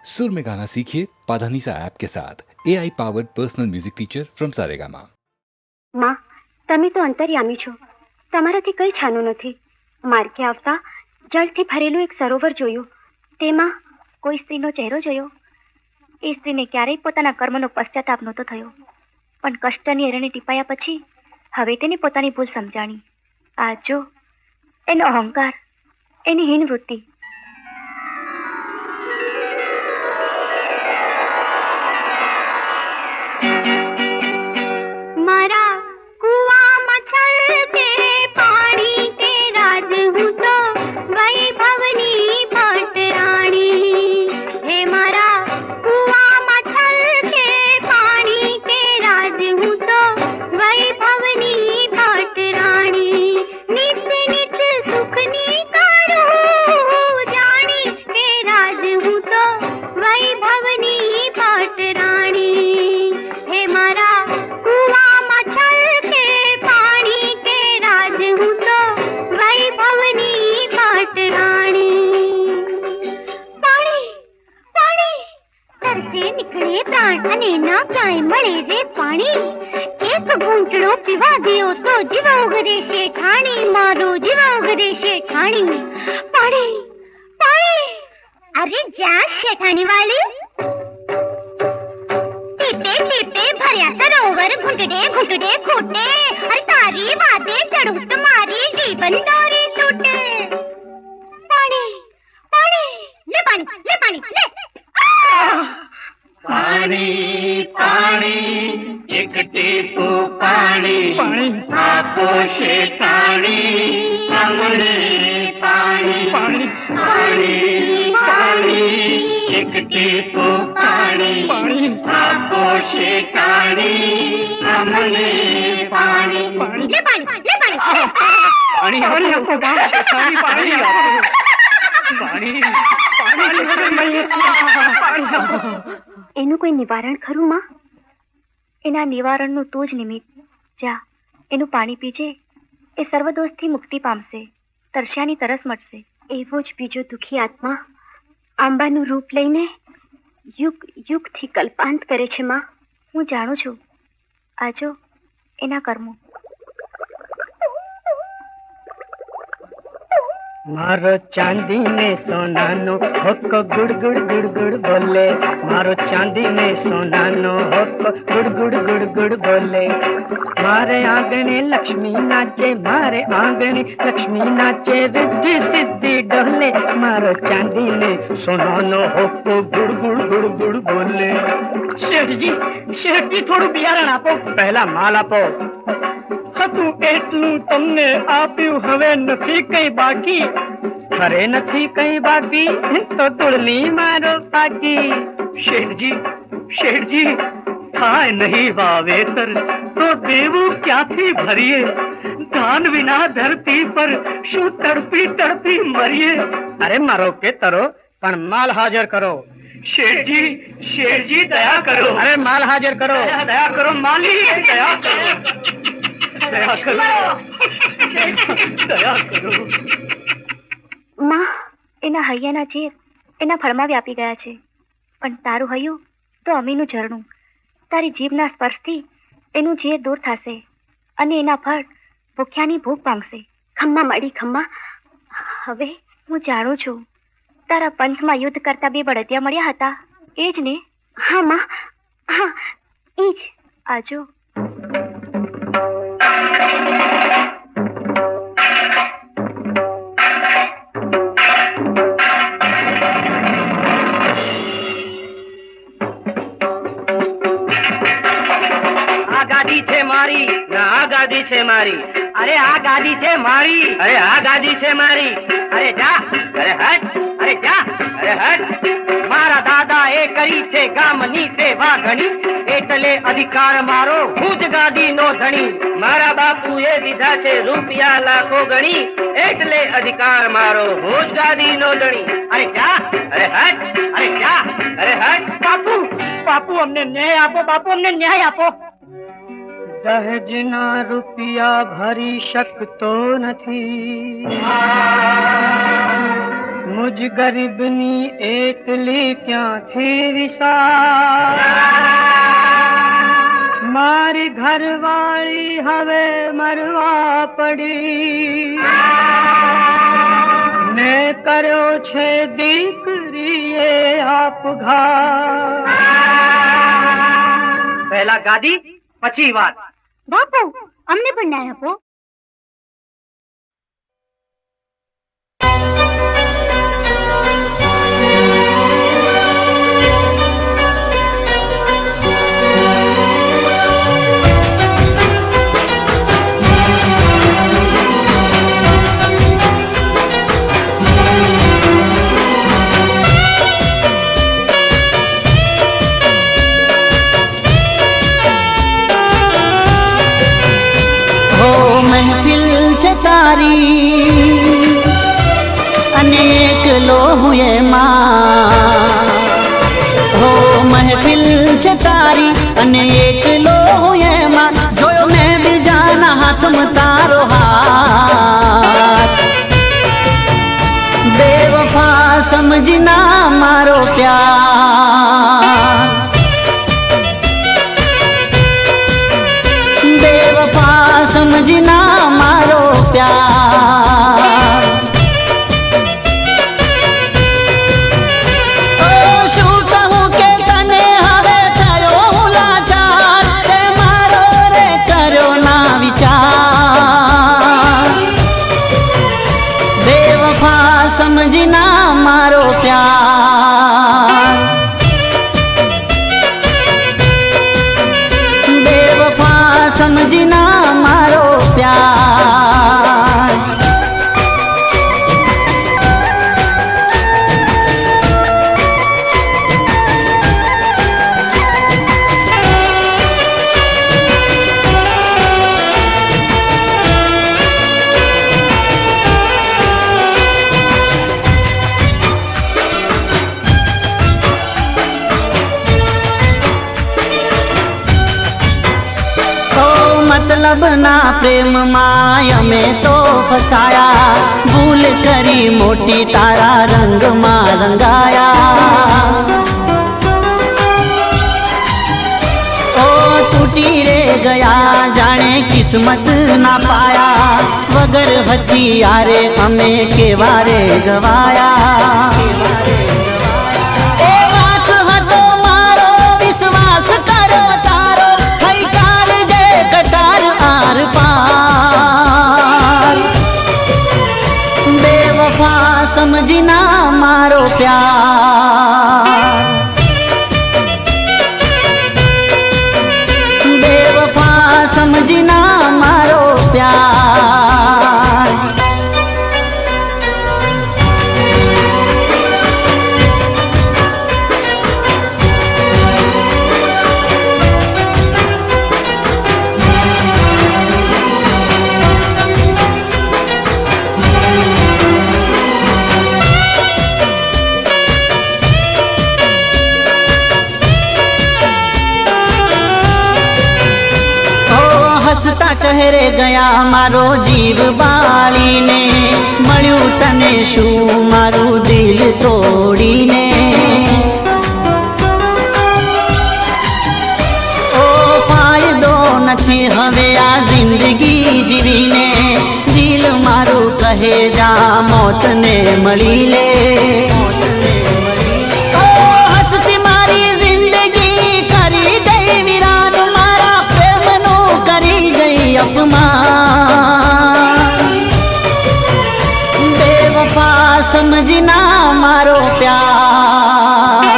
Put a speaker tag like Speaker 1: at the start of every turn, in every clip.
Speaker 1: सुर में गाना सीखिए पाधानीसा ऐप के साथ AI powered personal music teacher from Saregama.
Speaker 2: માં, તમે તો અંતર્યામી છો. તમારાથી કંઈ છાનું નથી. માર્ગે આવતા જળથી ભરેલું એક સરોવર જોયું. તેમાં કોઈ સ્ત્રીનો ચહેરો જોયો. એ સ્ત્રીને ક્યારેય પોતાના કર્મનો પશ્ચાતાપ નહોતો થયો, પણ કષ્ટની અરણે ટીપાયા પછી હવે તેને પોતાની ભૂલ સમજાણી. આ જો એનો અહંકાર, એની હીન વૃત્તિ. મારા કુવામાં છલકે પાણી કે રાજ હું તો વૈભવની ભટરાણી. હે મારા કુવામાં છલકે પાણી કે રાજ હું તો વૈભવની ભટરાણી. નિત નિત સુખની કરું જાણી કે રાજ હું તો વૈભવની ભટરાણી. હે મારા કુવામાં છલકે પાણી કે રાજ હું તો વૈભવની ભટરાણી. પાણી પાણી તરસે નીકળે પ્રાણ અને ના ક્યાંય મળે રે પાણી. એક ઘૂંટડો પીવા ગયો તો જીવ ઉગરે છે ઠાણી. મારો જીવ ઉગરે છે ઠાણી. પાણી પાણી. અરે જ્યાં શેઠાણી વાળી. ટીપે ટીપે ભર્યા સરોવર ઘૂંટડે ઘૂંટડે ખૂટે. અરે તારી વાતે ચડું તો મારી જીવન દોરી તૂટે. પાણી પાણી લે પાણી લે પાણી લે.
Speaker 3: પાણી પાણી એક ટીપું પાણી આપો શેઠાણી અમને પાણી. પાણી પાણી એક ટીપું પાણી આપો શેઠાણી અમને પાણી.
Speaker 2: લે પાણી લે પાણી.
Speaker 4: પાણી આપો શેઠાણી, પાણી આપો. પાણી
Speaker 2: એનું કોઈ નિવારણ ખરું માં? એના નિવારણનું તું જ નિમિત્ત. જા, એનું પાણી પીજે. એ સર્વદોષથી મુક્તિ પામશે, તરસ્યાની તરસ મટશે. એવો જ બીજો દુઃખી આત્મા આંબાનું રૂપ લઈને યુગ યુગથી કલ્પાંત કરે છે માં. હું જાણું છું. આજો એના કર્મો.
Speaker 4: મારો ચાંદી ને સોનાનો હોકો ગુડ ગુડ ગુડ ગુડ બોલે. મારો ચાંદી ને સોનાનો હોકો ગુડ ગુડ ગુડ ગુડ બોલે. મારે આંગણે લક્ષ્મી નાચે, મારે આંગણે લક્ષ્મી નાચે, રિદ્ધિ સિદ્ધિ ડોલે. મારો ચાંદી ને સોનાનો હોકો ગુડ ગુડ ગુડ ગુડ બોલે. શેઠજી થોડું બિયારણ આપો. પહેલા માલ આપો. હતું એટલું તમને આપ્યું, હવે નથી કઈ બાકી. ખરે નથી કઈ બાકી તો તુળની મારો પાકી. શેઠજી થાય નહીં વાવેતર તો દેવું ક્યાંથી ભરીએ. ધાન વિના ધરતી પર શું તડપી તડપી મરીએ. અરે મરો કે તરો પણ માલ હાજર કરો. શેઠજી દયા કરો. અરે માલ હાજર કરો. દયા કરો માલી, દયા કરો. દયા કરો. દયા કરો.
Speaker 2: માં, એના હૈયાના ઝેર એના ફળમાં વ્યાપી ગયા છે. પણ તારું હૈયું તો અમીનું ઝરણું. તારી જીભના સ્પર્શથી એનું ઝેર દૂર થશે અને એના ફળ ભૂખ્યાની ભૂખ ભાંગશે. ખમ્મા મળી ખમ્મા. હવે હું જાણું છું, તારા પંથમાં યુદ્ધ કરતા બે બળદિયા મળ્યા હતા, એ જ ને? હા માં, હા એ જ. આજો
Speaker 4: ગાદી છે મારી, આ ગાદી છે મારી. અરે આ ગાદી છે મારી, અરે આ ગાદી છે મારી. અરે જા, અરે હટ, અરે જા, અરે હટ. મારા દાદા એ કરી છે ગામની સેવા ઘણી, એટલે અધિકાર મારો હું જ ગાદીનો ધણી. મારા બાપુએ દીધા છે રૂપિયા લાખો ગણી, એટલે અધિકાર મારો હું જ ગાદીનો ધણી. અરે જા, અરે હટ, અરે જા, અરે હટ. બાપુ અમને ન્યાય આપો. બાપુ અમને ન્યાય આપો. દહેજના રૂપિયા ભરી શકતો નથી,
Speaker 3: મુજ ગરીબની એટલી ક્યાંથી વિશાળ મારી ઘરવાળી હવે મરવા પડી ને કર્યો છે દીકરીએ આપઘાત
Speaker 4: પહેલા ગાદી પછી વાત
Speaker 2: બાપુ અમને પણ ન્યાય આપો.
Speaker 5: તારી અનેક લોહુએ માં હો મહેફિલ છે તારી અને એક લોહુએ માં જોયો મેં બીજાના હાથમાં તારો હાથ બેવફા સમજના મારો પ્યાર બેવફા સમજના મારો પ્યાર ઓ શું કહું કે તને હવે થયો હું લાચાર તે મારો રે કર્યો ના વિચાર બેવફા સમજના મારો પ્યાર બેવફા સમજના મારો પ્યાર મતલબ ના પ્રેમ માં અમે તો ફસાયા ભૂલ કરી મોટી તારા રંગ માં રંગાયા ઓ તૂટી રે ગયા જાણે કિસ્મત ના પાયા વગર હથિયારે અમે કેવા રે ગવાયા એ વાત હતો મારો વિશ્વાસ કરો તારો થઈ કાલ જે કટાર આર પાર બેવફા સમજના મારો પ્યાર બેવફા સમજના મારો પ્યાર હસતા ચહેરે ગયા મારો જીવ બાળીને મળ્યું તને શું મારું દિલ તોડીને ઓ ફાયદો નથી હવે આ જિંદગી જીવીને દિલ મારું કહે જા મોતને મળી લે ઓ હસતી મારી જિંદગી કરી ગઈ વિરાન મારા પ્રેમનું કરી ગઈ અપમાન બેવફા સમજના મારો પ્યાર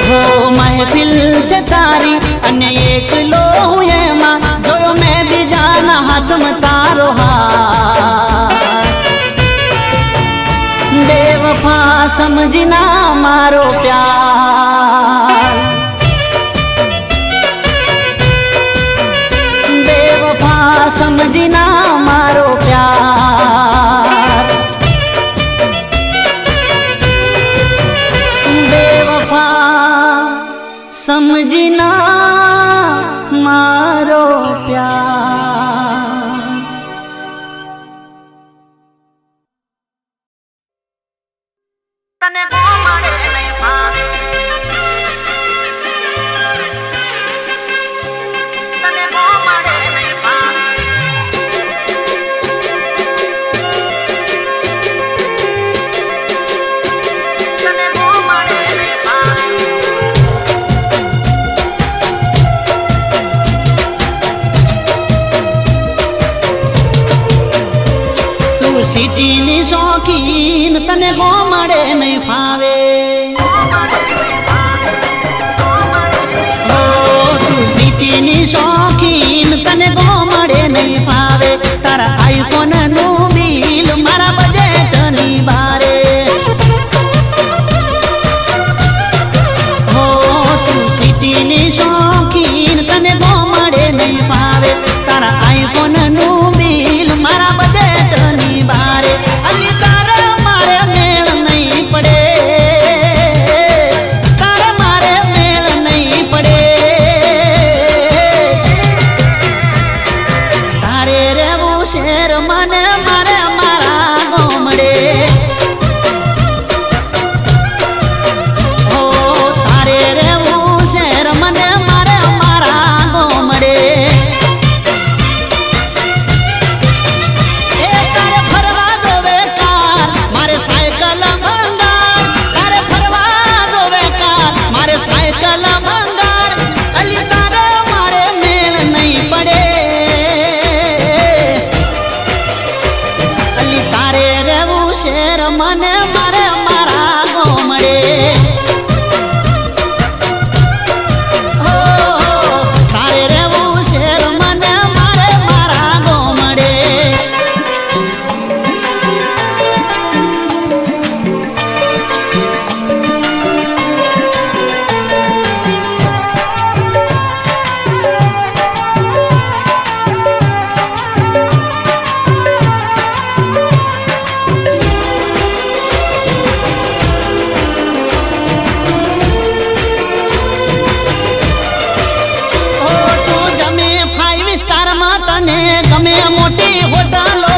Speaker 5: હો મહેફિલ છે તારી અને એકલો હું એમાં જોયો મેં બીજાના હાથમાં તારો હાથ બેવફા સમજના મારો પ્યાર બેવફા સમજના મારો પ્યાર બેવફા સમજના મારો પ્યાર તને ગોમડે નહીં ફાવે તને ગોમડે નહીં ફાવે તને ગોમડે નહીં ફાવે તું સિટીની શોખીન તને ગોમડે નહીં ફાવે ઓ તું સિટીની શોખીન તને ગોમડે નહીં ફાવે તારા આઈફોન નું બિલ મારા બજેટની બારે હો તું સિટીની શોખીન તને ગોમડે નહીં ફાવે તારા આઈફોન નું બિલ મારા બજેટની બારે અલી તારા મારે મેળ નહીં પડે તારા મારે મેળ નહીં પડે તારે રેવું શેર મને મારે મારા ગોમડે ઓ તારે રેવું શેર મને મારે મારા ગોમડે એ તારે ફરવા જોવે કાર મારે સાયકલ મંગાર તારે ફરવા જોવે કાર મારે સાયકલ મંગાર અલી તારે મારે મેળ નહીં પડે અલી તારે રહેવું શેર મને મારે મારા ગોમડે હો તારે રહેવું શેર મને મારે મારા ગોમડે ઓ તું જમે 5 સ્ટારમાં તને ગમે મોટી હોટલો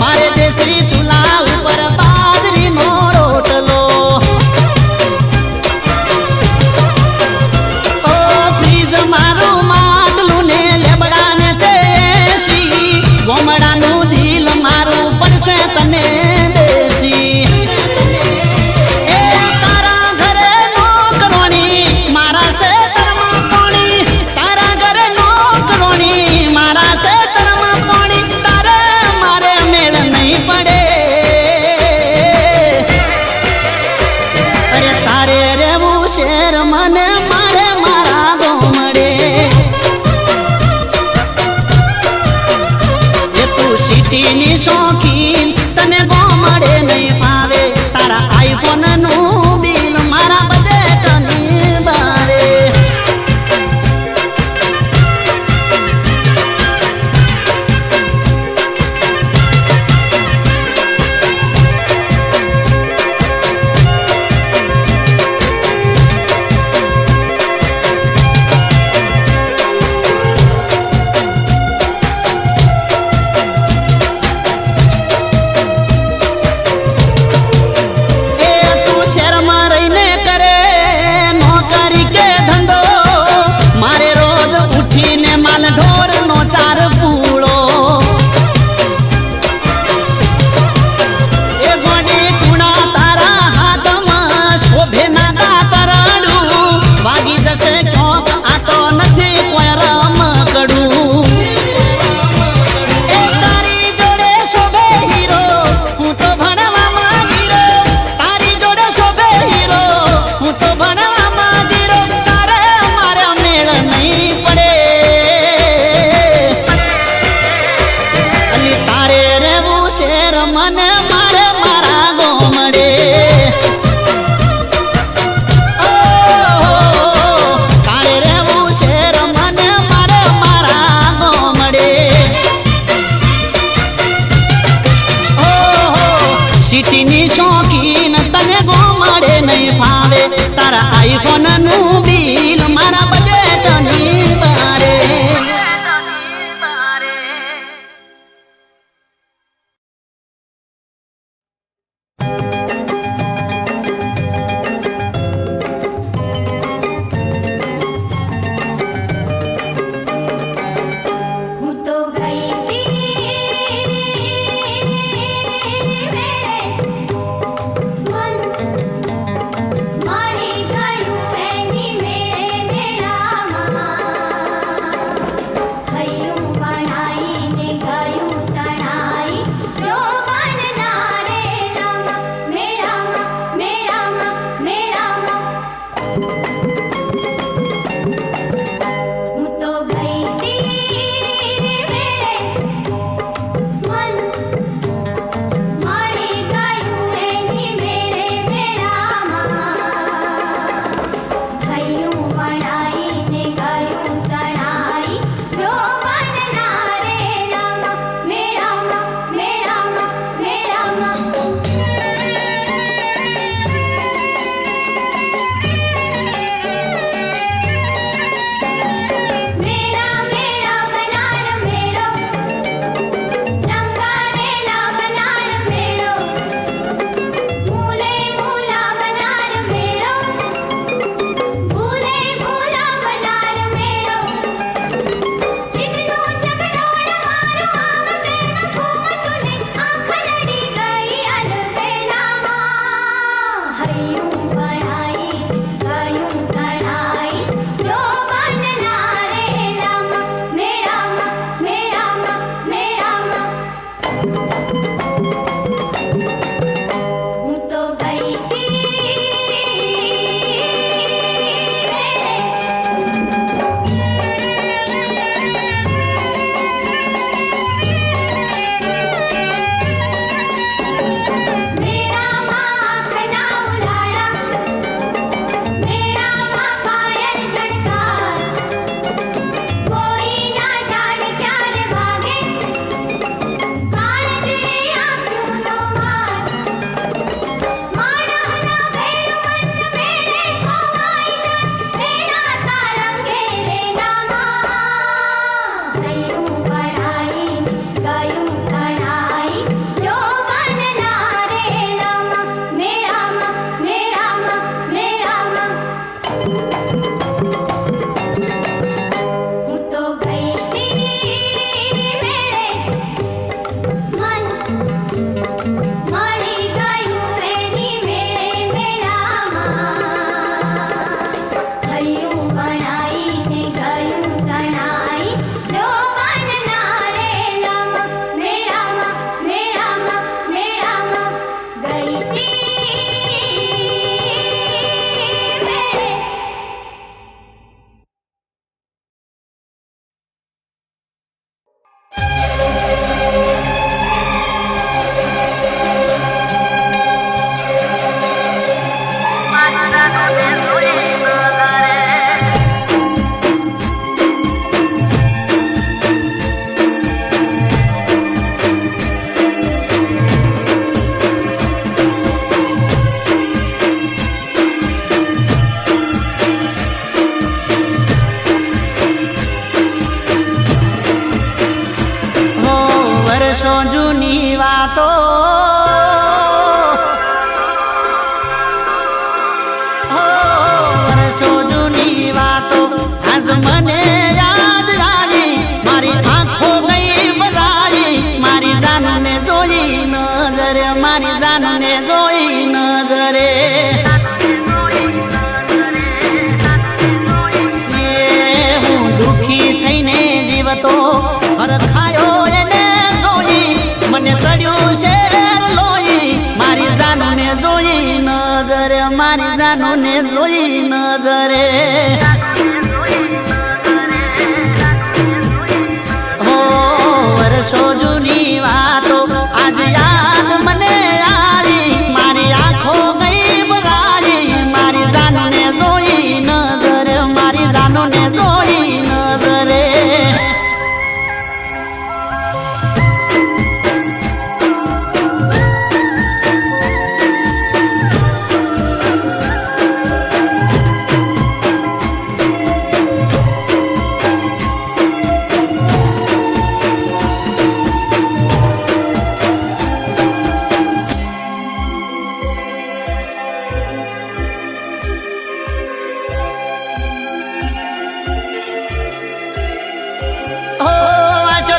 Speaker 5: મારે દેશી ચૂલા ઉપર બાજરીનો રોટલો ઓ ફ્રીજ મારું માટલું ને લેબડાને છે એસી ગોમડાનું દિલ મારું પડશે તને દેશી એ તારા ઘરે નોકરોણી મારા છે કર્મ પાણી તારા ઘરે નોકરોણી મારા છે કર્મ પાણી તારે મારે મેળ નહીં પડે અરે તારે રેવું શેર મને મારે મારા ગોમડે એ તું સિટીની શોખીન તને ગોમડે નહીં ફાવે તારા આઈફોન નું બિલ મારા બજેટની બારે એ તું શહેરમાં રહીને કરે નોકરી કે ધંધો મારે રોજ ઉઠીને માલ ઢોરનો ચાર પૂળો એ ગોડી કુણા તારા હાથમાં શોભે ના દાતરડું વાગી જશે ચોક આ તો નથી કોઈ રમકડું એ તારી જોડે શોભે હીરો હું તો ભણવામાં ગીરો તારી જોડે શોભે હીરો હું તો ભણવામાં ગીરો તારે મારે મેળ નહીં પડે અલી તારે રહેવું શેર મને મારે મારા ગોમડે ઓ તારે રહેવું શેર મને મારે મારા ગોમડે ઓહો સિટીની શોખીન તને ગોમડે નહીં ફાવે તારા આઈફોન નું બિલ મારા બજેટની બારે નજરે મારી જાનો ને જોઈ નજરે હો વર્ષો જૂની વાતો આજ યાદ મને આવી મારી આંખો ગઈ ભરાઈ મારી જાનો ને જોઈ નજરે મારી જાનો ને જોઈ નજરે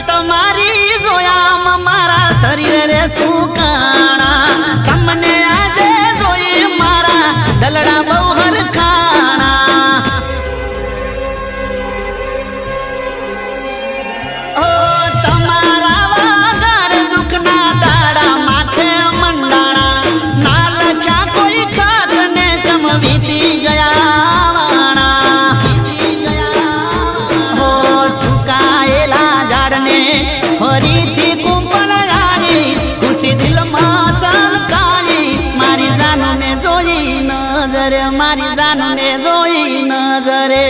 Speaker 5: તમારી જોયામાં મારા શરીરે સુકાણા તમને આજે જોઈ મારા દલડા બહુ હરખાણા ઓ તમારા વાગર દુઃખના દાડા માથે મંડાણા ના લખ્યા કોઈ ખાત ને ચમવીતી ગયા વાણા હો સુકાયેલા ઝાડને ફરીથી કુંપણ આવી ખુશી દિલમાં ચલકાઈ મારી જાનને જોઈ નજરે મારી જાનને જોઈ નજરે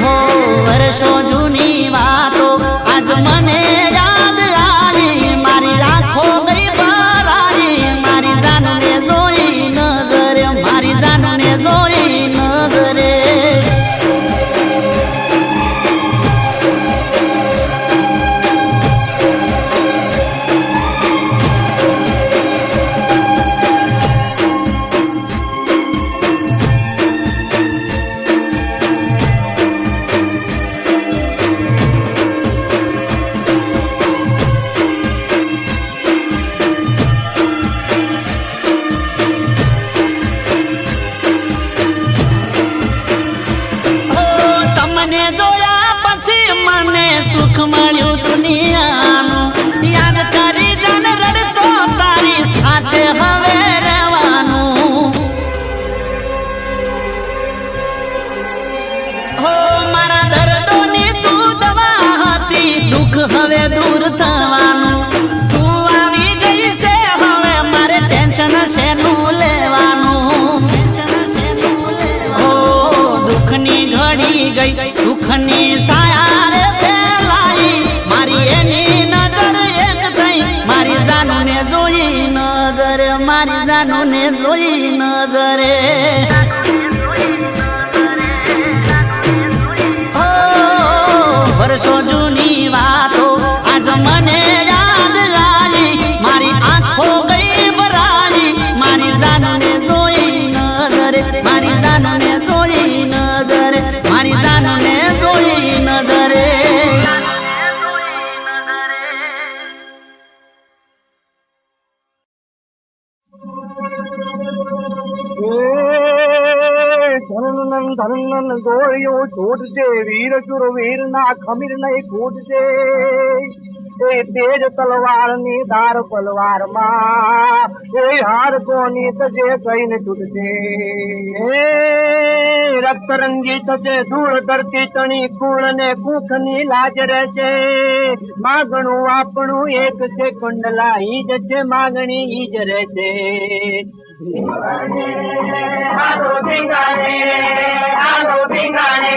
Speaker 5: હો વર્ષો જૂની વાતો આજ મને યાદ આવી મારી આંખો ગઈ ભરાઈ મારી જાનને જોઈ નજરે મારી જાનને જોઈ નજરે તમને જોયા પછી મને સુખ મળ્યું દુનિયાનું યાદ કરી જન રડતો તારી સાથે હવે રહેવાનું હો મારા દર્દોની તું દવા હતી દુઃખ હવે દૂર થવાનું તું આવી ગઈ છે હવે મારે ટેન્શન શેનું લેવાનું હો દુઃખની ઘડી ગઈ સુખની સાયા રે ફેલાઈ મારી એની નજર એક થઈ મારી જાનને જોઈ નજરે મારી જાનને જોઈ નજરે હો વર્ષો જૂની વાતો આજ મને યાદ આવી મારી આંખો ગઈ ભરાઈ મારી જાનને જોઈ નજરે મારી જાનને જોઈ નજરે મારી જાનને જોઈ નજરે
Speaker 3: ધનન ધનન ગોળીઓ છોડજે વીર શુરવીર ના ખમીર નહીં ફૂટજે એ તેજ તલવાર ની ધાર પલવાર માં કોઈ હાર કોની તજે કઈને તૂટજે રક્ત રંગી થશે ધૂળ ધરતી તણી કુળ ને કુખ ની લાજ રહેશે માગણું આપણું એક છે કંડલા ઈ જ છે માગણી ઈ જ રહેશે હાલો ભીંગાણે હાલો ભીંગાણે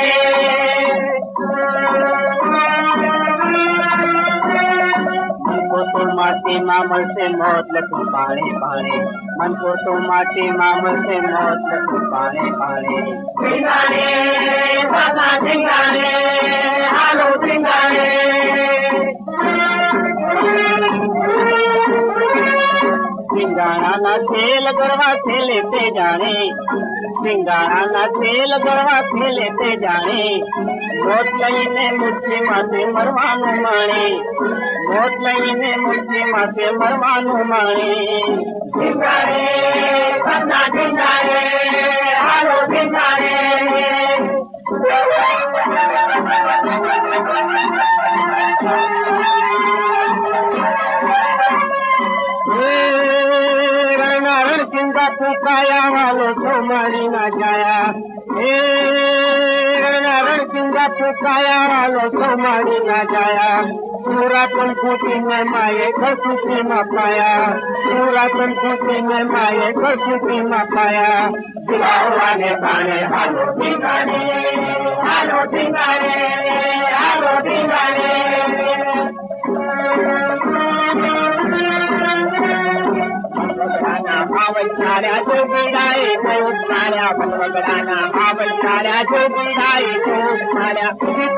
Speaker 3: માટીમાં મળશે મોત લખું પાણે પાણે મન પોતો માટીમાં મળશે મોત લખું પાણે પાણે ભીંગાણે બાબા ભીંગાણે હાલો ભીંગાણે સિંગાણાના તેલ ગરવા થેલે તે જાણે સિંગાણાના તેલ ગરવા થેલે તે જાણે મોત લઈને મુઠ્ઠી માથે મરવાનું માણે મોત લઈને મુઠ્ઠી માથે મરવાનું માણે સિંગાણે સપના સિંગાણે હાલો સિંગાણે ફૂકાયા વાલો તો મારી ના જાયા રણસિંગા ફૂકાયા વાલો તો મારી ના જાયા પુરાતન ફૂટી ને માએ કસુતી માં પાયા પુરાતન ફૂટી ને માએ કસુતી માં પાયા દિવાળાને બાણે હાલો ઠીકાણે હાલો ઠીકાણે હાલો ઠીકાણે ભાવચાર્યા જોગીડાએ કયું માર્યા ભગવગડાના ભાવચાર્યા જોગીડાએ કયું માર્યા ઉડી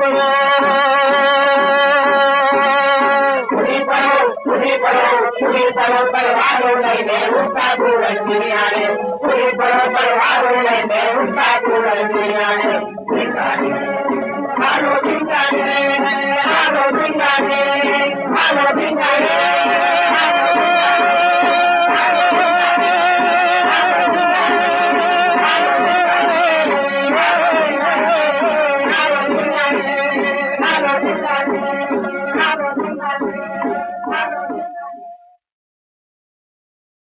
Speaker 3: પડો તલવારો લઈને ઉઠા ગુરંગી આરે ઉડી પડો તલવારો લઈને ઉઠા